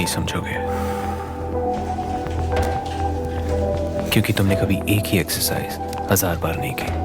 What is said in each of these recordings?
नहीं समझोगे, क्योंकि तुमने कभी एक ही एक्सरसाइज 1000 बार नहीं की।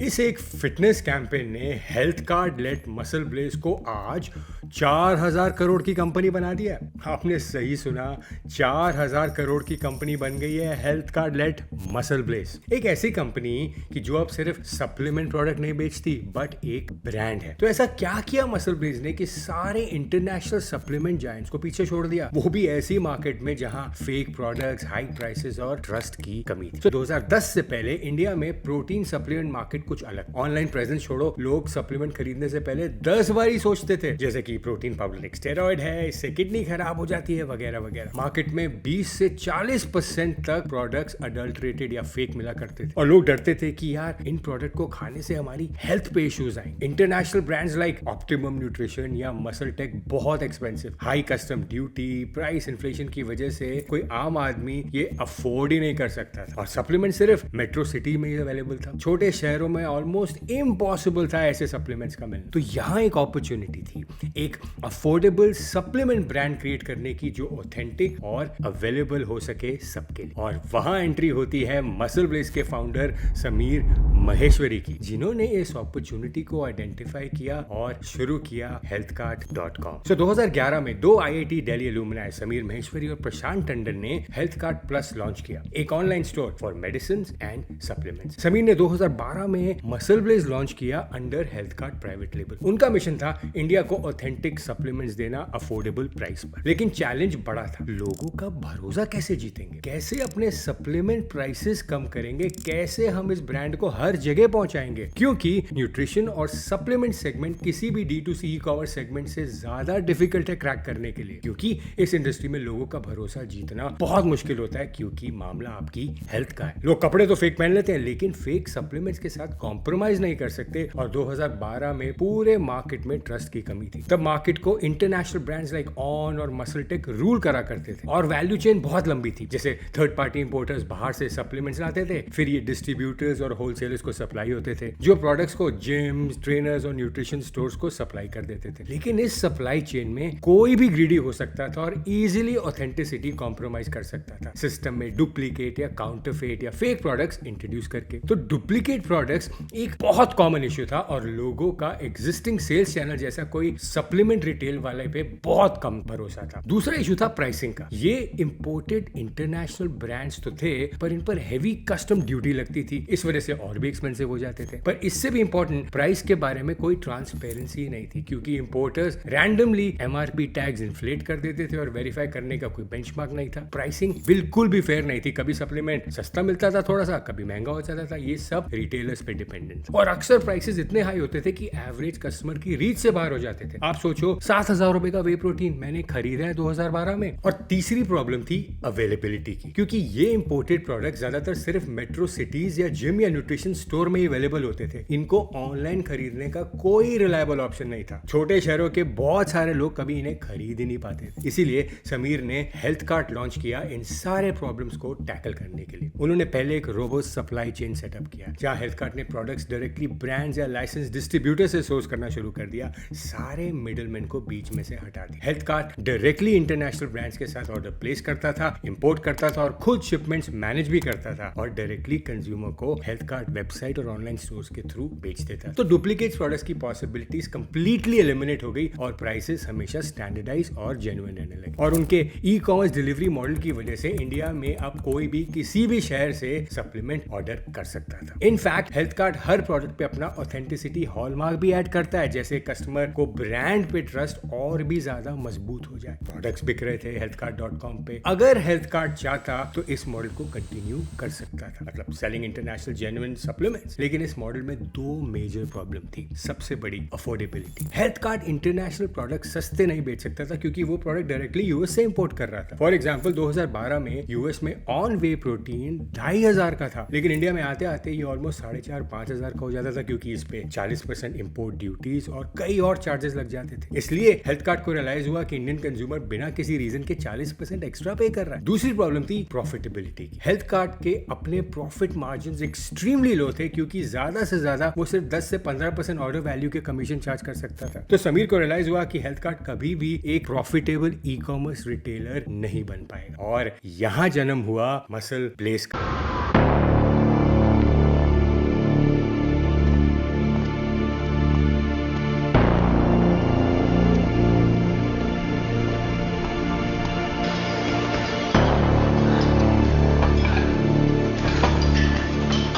इस एक फिटनेस कैंपेन ने HealthKart led MuscleBlaze को आज 4000 करोड़ की कंपनी बना दिया है। आपने सही सुना, 4000 करोड़ की कंपनी बन गई है HealthKart led MuscleBlaze. एक ऐसी कंपनी कि जो अब सिर्फ सप्लीमेंट प्रोडक्ट नहीं बेचती बट एक ब्रांड है। तो ऐसा क्या किया मसल ब्लेज ने कि सारे इंटरनेशनल सप्लीमेंट जायंट्स को पीछे छोड़ दिया, वो भी ऐसी मार्केट में जहां फेक प्रोडक्ट्स, हाई प्राइसेस और ट्रस्ट की कमी थी। तो 2010 से पहले इंडिया में प्रोटीन सप्लीमेंट मार्केट कुछ अलग। ऑनलाइन प्रेजेंस छोड़ो, लोग सप्लीमेंट खरीदने से पहले 10 बार ही सोचते थे, जैसे कि प्रोटीन पाउडर एक स्टेरॉइड है, इससे किडनी खराब हो जाती है वगैरह वगैरह। मार्केट में 20 से 40% तक प्रोडक्ट्स अडल्टरेटेड या फेक मिला करते थे और लोग डरते थे कि यार इन प्रोडक्ट को खाने से हमारी हेल्थ पे इश्यूज आएंगे। International brands like optimum nutrition या मसल टेक बहुत expensive, high custom duty, price inflation की वजह से कोई आम आदमी ये अफोर्ड ही नहीं कर सकता था। और सप्लीमेंट सिर्फ मेट्रो सिटी में ही अवेलेबल था, छोटे शहरों में ऑलमोस्ट इम्पॉसिबल था ऐसे सप्लीमेंट्स का मिलना। तो यहाँ एक अपॉर्चुनिटी थी, एक अफोर्डेबल सप्लीमेंट ब्रांड क्रिएट करने की जो ऑथेंटिक और अवेलेबल हो सके सबके लिए। और वहां एंट्री होती है मसल ब्लेज के फाउंडर समीर महेश्वरी की, जिन्होंने इस अपॉर्चुनिटी को आइडेंटिफाई किया और शुरू किया healthcart.com। सो 2011 में दो IIT दिल्ली एलुमनाई समीर महेश्वरी और प्रशांत टंडन ने हेल्थकार्ट प्लस लॉन्च किया, एक online store for medicine and supplements. Sameer ने 2012 में मसल ब्लेज लॉन्च किया अंडर हेल्थकार्ट प्राइवेट लेबल। उनका मिशन था इंडिया को ऑथेंटिक सप्लीमेंट्स देना अफोर्डेबल प्राइस पर। लेकिन चैलेंज बड़ा था, लोगों का भरोसा कैसे जीतेंगे, कैसे अपने सप्लीमेंट प्राइसेस कम करेंगे, कैसे हम इस ब्रांड को हर जगह पहुंचाएंगे, क्योंकि न्यूट्रिशन और सप्लीमेंट सेगमेंट किसी भी D2C ई कॉमर्स सेगमेंट से ज्यादा डिफिकल्ट है क्रैक करने के लिए, क्योंकि इस इंडस्ट्री में लोगों का भरोसा जीतना बहुत मुश्किल होता है, क्योंकि मामला आपकी हेल्थ का है। लोग कपड़े तो फेक पहन लेते हैं लेकिन फेक सप्लीमेंट्स के साथ कॉम्प्रोमाइज नहीं कर सकते। और 2012 में पूरे मार्केट में ट्रस्ट की कमी थी। तब मार्केट को इंटरनेशनल ब्रांड्स लाइक ऑन और मसल टेक रूल करा करते थे और वैल्यू चेन बहुत लंबी थी। जैसे थर्ड पार्टी इंपोर्टर्स बाहर से सप्लीमेंट्स लाते थे, फिर ये डिस्ट्रीब्यूटर्स और होलसेलर्स को सप्लाई होते थे, जो प्रोडक्ट्स को जिम्स, ट्रेनर्स और न्यूट्रिशन स्टोर्स को सप्लाई कर देते थे। लेकिन इस सप्लाई चेन में कोई भी ग्रीडी हो सकता था और इजीली ऑथेंटिसिटी कॉम्प्रोमाइज कर सकता था, सिस्टम में डुप्लीकेट या काउंटरफेट या फेक प्रोडक्ट्स इंट्रोड्यूस करके। तो डुप्लीकेट प्रोडक्ट्स एक बहुत कॉमन इश्यू था और लोगों का एग्जिस्टिंग सेल्स चैनल जैसा कोई सप्लीमेंट रिटेल वाले पे बहुत कम भरोसा था। दूसरा इशू था प्राइसिंग का। ये इंपोर्टेड इंटरनेशनल ब्रांड्स तो थे पर इन पर हेवी कस्टम ड्यूटी लगती थी, इस वजह से और भी एक्सपेंसिव हो जाते थे। पर इससे भी इंपॉर्टेंट, प्राइस के बारे में कोई ट्रांसपेरेंसी नहीं थी, क्योंकि importers randomly MRP tags inflate कर देते थे और वेरीफाई करने का कोई बेंचमार्क नहीं था। प्राइसिंग बिल्कुल भी फेयर नहीं थी, कभी सप्लीमेंट सस्ता मिलता था थोड़ा सा, कभी महंगा हो जाता था। ये सब रिटेलर्स पे डिपेंडेंट और अक्सर प्राइसेस इतने हाई होते थे कि एवरेज कस्टमर की रीच से बाहर हो जाते थे। आप सोचो 7000 रुपए का वे प्रोटीन मैंने खरीदा है 2012 में। और तीसरी प्रॉब्लम थी अवेलेबिलिटी की, क्योंकि ये इंपोर्टेड प्रोडक्ट ज्यादातर सिर्फ मेट्रो सिटीज या जिम या न्यूट्रिशन स्टोर में ही अवेलेबल होते थे। इनको ऑनलाइन खरीदने का कोई रिलायबल ऑप्शन नहीं था। छोटे शहरों के बहुत सारे लोग कभी इन्हें खरीद ही नहीं पाते थे। इसीलिए समीर ने हेल्थ कार्ट लॉन्च किया इन सारे प्रॉब्लम्स को टैकल करने के लिए। उन्होंने पहले एक रोबोस्ट सप्लाई चेन सेटअप किया, जहां हेल्थ कार्ट ने प्रोडक्ट्स डायरेक्टली ब्रांड्स या लाइसेंस डिस्ट्रीब्यूटर से सोर्स करना शुरू कर दिया, सारे मिडलमैन को बीच में से हटा दिया। Health cart directly international brands के साथ ऑर्डर प्लेस करता था, इंपोर्ट करता था और खुद शिपमेंट्स मैनेज भी करता था और डायरेक्टली कंज्यूमर को हेल्थ कार्ट वेबसाइट और ऑनलाइन स्टोर्स के थ्रू बेच देता। तो डुप्लीकेट प्रोडक्ट्स की पॉसिबिलिटीज कंप्लीटली एलिमिनेट हो गई और प्राइसेस हमेशा स्टैंडर्डाइज और जेन्युइन रहने लगे। और उनके ई कॉमर्स डिलीवरी मॉडल की वजह से इंडिया में अब कोई भी किसी भी शहर से सप्लीमेंट ऑर्डर कर सकता था। इनफैक्ट हेल्थ कार्ट हर प्रोडक्ट पे अपना ऑथेंटिसिटी हॉलमार्क भी ऐड करता है, जैसे कस्टमर को ब्रांड पे ट्रस्ट और भी ज्यादा मजबूत हो जाए। प्रोडक्ट्स बिक रहे थे healthcart.com पे। अगर हेल्थ कार्ट चाहता तो इस मॉडल को कंटिन्यू कर सकता था, मतलब सेलिंग इंटरनेशनल जेन्युइन सप्लीमेंट्स। लेकिन इस मॉडल में दो मेजर प्रॉब्लम थी। सबसे बड़ी affordability. Health cart international product सस्ते नहीं बेच सकता था, क्योंकि वो प्रोडक्ट डायरेक्टली यूएस से इंपोर्ट कर रहा था। फॉर एग्जाम्पल 2012 में यूएस में ऑन वे प्रोटीन 2500 का था, लेकिन इंडिया में आते आते ये ऑलमोस्ट 4500-5000 का हो जाता था, क्योंकि इस पे 40% इंपोर्ट ड्यूटीज और कई और चार्जेस लग जाते थे। इसलिए हेल्थ कार्ट को रियलाइज हुआ कि इंडियन कंज्यूमर बिना किसी रीजन के 40% एक्स्ट्रा पे कर रहा है। दूसरी प्रॉब्लम थी प्रॉफिटेबिलिटी की। हेल्थ कार्ट के अपने प्रॉफिट मार्जिन एक्सट्रीमली लो लो थे क्योंकि ज्यादा से ज्यादा वो सिर्फ 10 से 15% ऑर्डर वैल्यू के कमीशन चार्ज कर सकता था। तो समीर को रियलाइज हुआ कि हेल्थ कार्ड कभी भी एक प्रॉफिटेबल ई कॉमर्स रिटेलर नहीं बन पाएगा और यहाँ जन्म हुआ मसल ब्लेज का।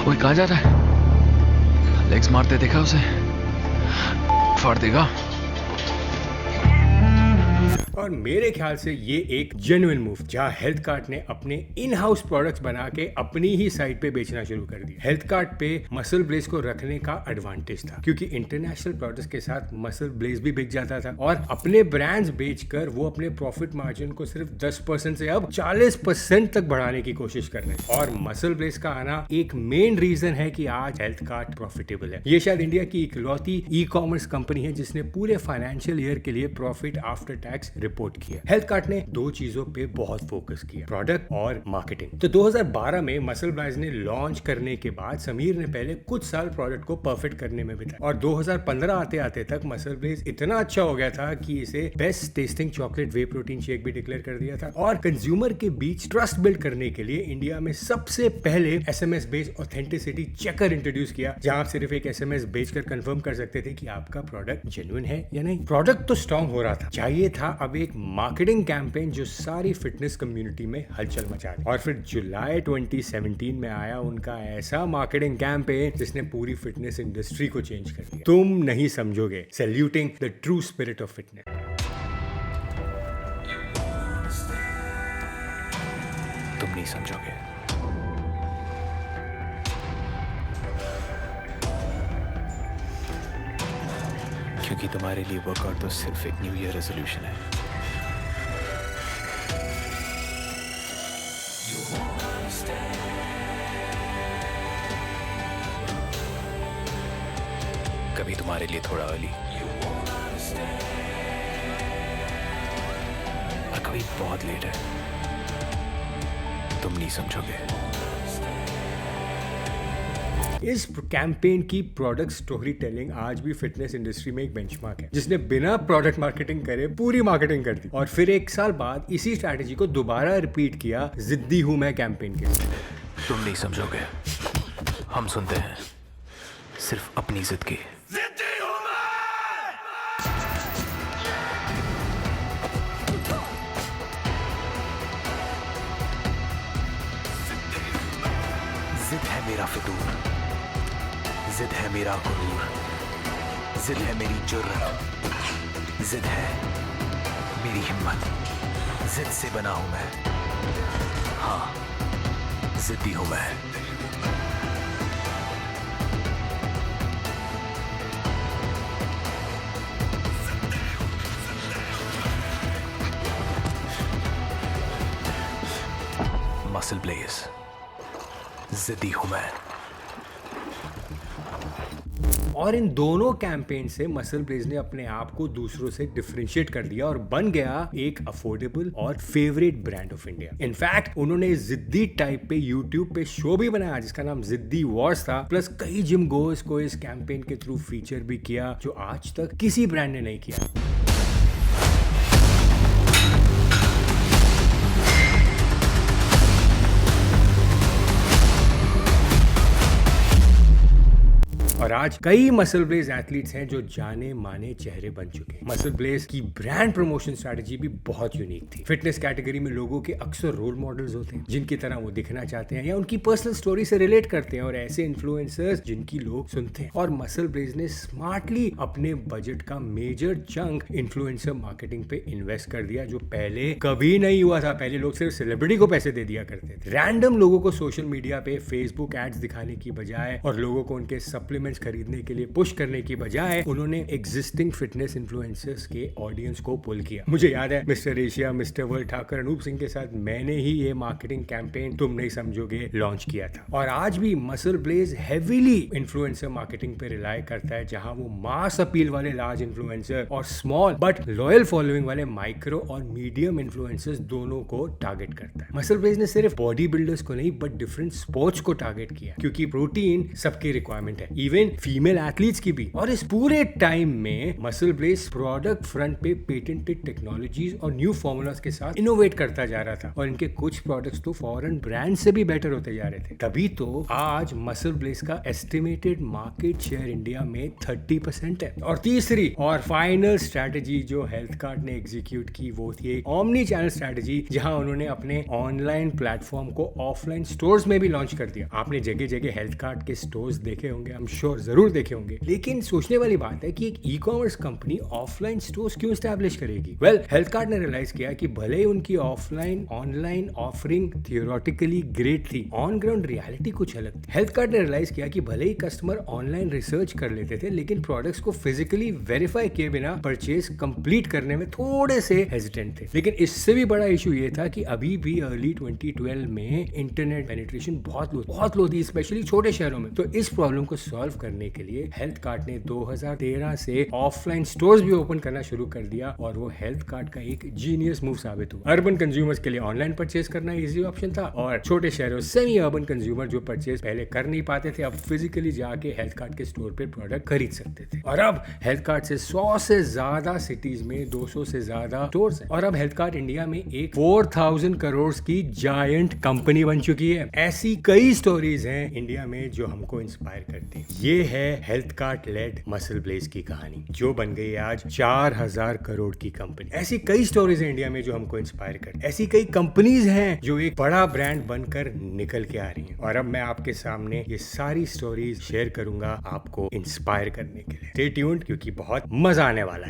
वो कहाँ जा रहा है? लेग्स मारते देखा उसे? फाड़ देगा। और मेरे ख्याल से ये एक जेन्युइन मूव जहां हेल्थ कार्ट ने अपने इन हाउस प्रोडक्ट्स बना के अपनी ही साइट पे बेचना शुरू कर दिया। हेल्थ कार्ट पे मसल ब्लेज को रखने का एडवांटेज था क्योंकि इंटरनेशनल प्रोडक्ट्स के साथ मसल ब्लेज भी बिक जाता था और अपने ब्रांड्स बेचकर वो अपने प्रॉफिट मार्जिन को सिर्फ 10% से अब 40% तक बढ़ाने की कोशिश कर रहे हैं। और मसल ब्लेज का आना एक मेन रीजन है कि आज हेल्थ कार्ट प्रॉफिटेबल है। ये शायद इंडिया की इकलौती ई कॉमर्स कंपनी है जिसने पूरे फाइनेंशियल ईयर के लिए प्रॉफिट आफ्टर टैक्स रिपोर्ट किया। हेल्थ कार्ट ने दो चीजों पे बहुत फोकस किया, प्रोडक्ट और मार्केटिंग। तो 2012 में मसल ब्लेज ने लॉन्च करने के बाद समीर ने पहले कुछ साल प्रोडक्ट को परफेक्ट करने में बिताया और 2015 आते आते तक मसल ब्लेज इतना अच्छा हो गया था कि इसे बेस्ट टेस्टिंग चॉकलेट वे प्रोटीन शेक भी डिक्लेयर कर दिया था। और कंज्यूमर के बीच ट्रस्ट बिल्ड करने के लिए इंडिया में सबसे पहले SMS based authenticity checker introduce किया जहां आप सिर्फ एक SMS भेजकर कंफर्म कर सकते थे कि आपका प्रोडक्ट जेन्युइन है या नहीं। प्रोडक्ट तो स्ट्रांग हो रहा था, चाहिए था अब एक मार्केटिंग कैंपेन जो सारी फिटनेस कम्युनिटी में हलचल मचा दी। और फिर जुलाई 2017 में आया उनका ऐसा मार्केटिंग कैंपेन जिसने पूरी फिटनेस इंडस्ट्री को चेंज कर दिया। तुम नहीं समझोगे, saluting the true spirit of fitness. तुम नहीं समझोगे। क्योंकि तुम्हारे लिए वर्कआउट तो सिर्फ एक न्यू ईयर रेजोल्यूशन है। कभी तुम्हारे लिए थोड़ा अर्ली और कभी बहुत लेट है। तुम नहीं समझोगे। इस कैंपेन की प्रोडक्ट स्टोरी टेलिंग आज भी फिटनेस इंडस्ट्री में एक बेंचमार्क है जिसने बिना प्रोडक्ट मार्केटिंग करे पूरी मार्केटिंग कर दी। और फिर एक साल बाद इसी स्ट्रैटेजी को दोबारा रिपीट किया जिद्दी हूं मैं कैंपेन के लिए। तुम नहीं समझोगे। हम सुनते हैं सिर्फ अपनी जिद की। जिद है मेरा फितूर, जिद है मेरा गुरूर, जिद है मेरी जुर्रत, जिद है मेरी हिम्मत। जिद से बना हूं मैं, हाँ जिद्दी हूं मैं। मसल ब्लेज, जिद्दी हूं मैं। और इन दोनों कैंपेन से मसल ब्लेज ने अपने आप को दूसरों से डिफरेंशिएट कर दिया और बन गया एक अफोर्डेबल और favourite brand of India. In fact उन्होंने जिद्दी टाइप पे यूट्यूब पे शो भी बनाया जिसका नाम जिद्दी वॉर्स था, प्लस कई जिम गोर्स को इस कैंपेन के थ्रू फीचर भी किया जो आज तक किसी ब्रांड ने नहीं किया। और आज कई मसल ब्लेज एथलीट्स हैं जो जाने माने चेहरे बन चुके हैं। मसल ब्लेज की ब्रांड प्रमोशन स्ट्रैटेजी भी बहुत यूनिक थी। फिटनेस कैटेगरी में लोगों के अक्सर रोल मॉडल्स होते हैं जिनकी तरह वो दिखना चाहते हैं या उनकी पर्सनल स्टोरी से रिलेट करते हैं और ऐसे इन्फ्लुएंसर्स जिनकी लोग सुनते हैं। और मसल ब्लेज ने स्मार्टली अपने बजट का मेजर चंक इन्फ्लुएंसर मार्केटिंग पे इन्वेस्ट कर दिया जो पहले कभी नहीं हुआ था। पहले लोग सिर्फ सेलिब्रिटी को पैसे दे दिया करते थे। रैंडम लोगों को सोशल मीडिया पे फेसबुक एड्स दिखाने की बजाय और लोगों को उनके सप्लीमेंट्स खरीदने के लिए पुश करने की बजाय उन्होंने एग्जिस्टिंग फिटनेस इन्फ्लुएंसर्स के ऑडियंस को पुल किया। मुझे याद है mister Asia, mister world Thakur Anoop Singh के साथ मैंने ही ये मार्केटिंग कैंपेन तुम नहीं समझोगे लॉन्च किया था। और आज भी MuscleBlaze heavily influencer marketing पे रिलाय करता है, जहां वो मास अपील वाले लार्ज इन्फ्लुएंसर और स्मॉल बट लॉयल फॉलोइंग वाले माइक्रो और मीडियम इन्फ्लुएंसर्स दोनों को टारगेट करता है। मसल ब्लेज ने सिर्फ बॉडी बिल्डर्स को नहीं बट डिफरेंट स्पोर्ट्स को टारगेट किया, क्योंकि प्रोटीन सबकी रिक्वायरमेंट है, इवन फीमेल एथलीट्स की भी। और इस पूरे टाइम में मसल ब्लेज प्रोडक्ट फ्रंट पे पेटेंटेड टेक्नोलॉजीज और न्यू फॉर्मूलाज के साथ इनोवेट करता जा रहा था, और इनके कुछ प्रोडक्ट्स तो फॉरेन ब्रांड से भी बेटर होते जा रहे थे। तभी तो आज मसल ब्लेज का एस्टिमेटेड मार्केट शेयर इंडिया में 30% है। और तीसरी और फाइनल स्ट्रैटेजी जो हेल्थ कार्ड ने एग्जीक्यूट की वो थी एक ओमनी चैनल स्ट्रैटेजी, जहां उन्होंने अपने ऑनलाइन प्लेटफॉर्म को ऑफलाइन स्टोर्स में भी लॉन्च कर दिया। आपने जगह जगह हेल्थ कार्ड के स्टोर्स देखे होंगे, आई एम श्योर जरूर देखे होंगे, लेकिन सोचने वाली बात है कि एक e commerce company offline stores क्यों एस्टैब्लिश करेगी? वेल, हेल्थ कार्ड ने रियलाइज किया कि भले ही उनकी offline online offering theoretically great थी, ऑन ग्राउंड रियलिटी कुछ अलग थी। हेल्थ कार्ड ने रियलाइज किया कि भले ही कस्टमर ऑनलाइन रिसर्च कर लेते थे, लेकिन प्रोडक्ट्स को फिजिकली वेरीफाई किए बिना परचेज कंप्लीट करने में थोड़े से हेजिटेंट थे। लेकिन इससे भी बड़ा इशू ये था कि अभी भी अर्ली 2012 में इंटरनेट पेनिट्रेशन बहुत लो थी, स्पेशली छोटे शहरों में। तो इस प्रॉब्लम को सॉल्व करने के लिए हेल्थ कार्ड ने 2013 से ऑफलाइन स्टोर्स भी ओपन करना शुरू कर दिया, और वो हेल्थ कार्ड का एक जीनियस मूव साबित हुआ। अर्बन कंज्यूमर्स के लिए ऑनलाइन परचेज करना इजी ऑप्शन था, और छोटे शहरों सेमी अर्बन कंज्यूमर जो परचेज पहले कर नहीं पाते थे, अब फिजिकली जाके हेल्थ कार्ड के स्टोर पे प्रोडक्ट खरीद सकते थे। और अब हेल्थ कार्ड से 100 से ज्यादा सिटीज में 200 से ज्यादा स्टोर्स हैं। और अब हेल्थ कार्ड इंडिया में एक 4000 करोड़ की जायंट कंपनी बन चुकी है। ऐसी कई स्टोरीज हैं इंडिया में जो हमको इंस्पायर करती हैं। ये है HealthKart led MuscleBlaze की कहानी, जो बन गई आज 4000 करोड़ की कंपनी। ऐसी कई स्टोरीज हैं इंडिया में जो हमको इंस्पायर करती, ऐसी कई कंपनीज हैं जो एक बड़ा ब्रांड बनकर निकल के आ रही हैं। और अब मैं आपके सामने ये सारी स्टोरीज शेयर करूंगा आपको इंस्पायर करने के लिए। स्टे ट्यून्ड, क्योंकि बहुत मजा आने वाला है।